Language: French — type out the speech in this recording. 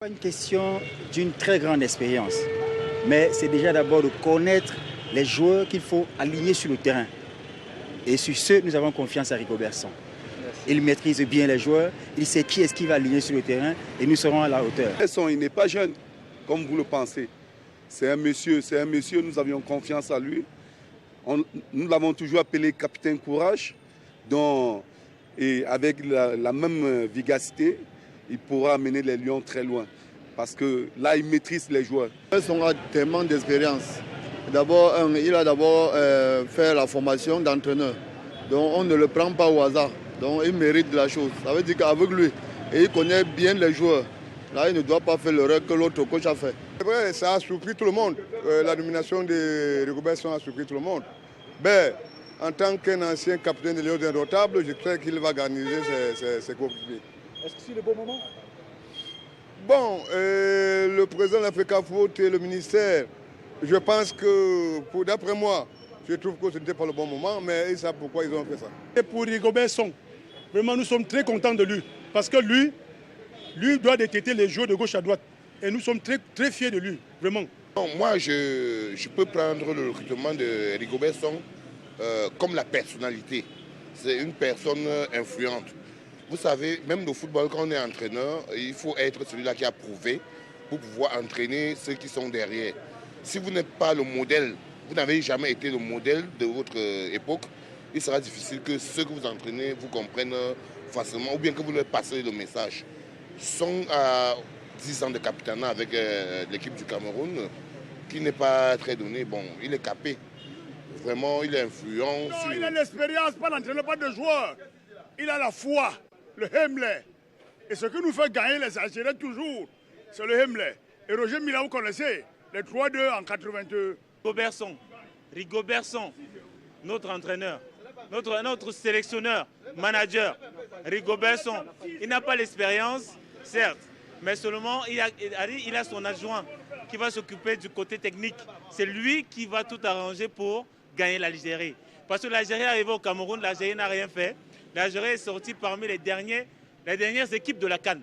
Pas une question d'une très grande expérience, mais c'est déjà d'abord de connaître les joueurs qu'il faut aligner sur le terrain. Et sur ce, nous avons confiance à Rigobert Song. Il maîtrise bien les joueurs, il sait qui est-ce qui va aligner sur le terrain et nous serons à la hauteur. Il n'est pas jeune, comme vous le pensez. C'est un monsieur, nous avions confiance à lui. Nous l'avons toujours appelé capitaine courage, et avec la même vivacité, il pourra amener les Lions très loin. Parce que là, il maîtrise les joueurs. Son a tellement d'expérience. D'abord, il a fait la formation d'entraîneur. Donc on ne le prend pas au hasard. Donc il mérite de la chose. Ça veut dire qu'avec lui, et il connaît bien les joueurs. Là, il ne doit pas faire l'erreur que l'autre coach a fait. C'est vrai, ça a surpris tout le monde. La nomination de Rigobert Song a surpris tout le monde. Mais en tant qu'un ancien capitaine de Lions indomptables, je crois qu'il va organiser ses coéquipiers. Est-ce que c'est le bon moment? Bon, le président de l'Africa Foot et le ministère, je pense que, d'après moi, je trouve que ce n'était pas le bon moment, mais ils savent pourquoi ils ont fait ça. Et pour Rigobert Song, vraiment nous sommes très contents de lui, parce que lui doit détecter les joueurs de gauche à droite. Et nous sommes très, très fiers de lui, vraiment. Bon, moi, je peux prendre le recrutement de Rigobert Song comme la personnalité. C'est une personne influente. Vous savez, même au football, quand on est entraîneur, il faut être celui-là qui a prouvé pour pouvoir entraîner ceux qui sont derrière. Si vous n'êtes pas le modèle, vous n'avez jamais été le modèle de votre époque, il sera difficile que ceux que vous entraînez vous comprennent facilement ou bien que vous leur passez le message. Song a 10 ans de capitana avec l'équipe du Cameroun, qui n'est pas très donné. Bon, il est capé. Vraiment, il est influent. Non, il a l'expérience, pas l'entraîneur, pas de joueur. Il a la foi, le Hemler. Et ce qui nous fait gagner les Algériens toujours, c'est le Hemler. Et Roger Mila, vous connaissez, les 3-2 en 82. Rigobert Song, notre entraîneur, notre sélectionneur, manager. Rigobert Song, il n'a pas l'expérience, certes, mais seulement il a son adjoint qui va s'occuper du côté technique. C'est lui qui va tout arranger pour gagner l'Algérie. Parce que l'Algérie est arrivée au Cameroun, l'Algérie n'a rien fait. L'Algérie est sortie parmi les dernières équipes de la CAN.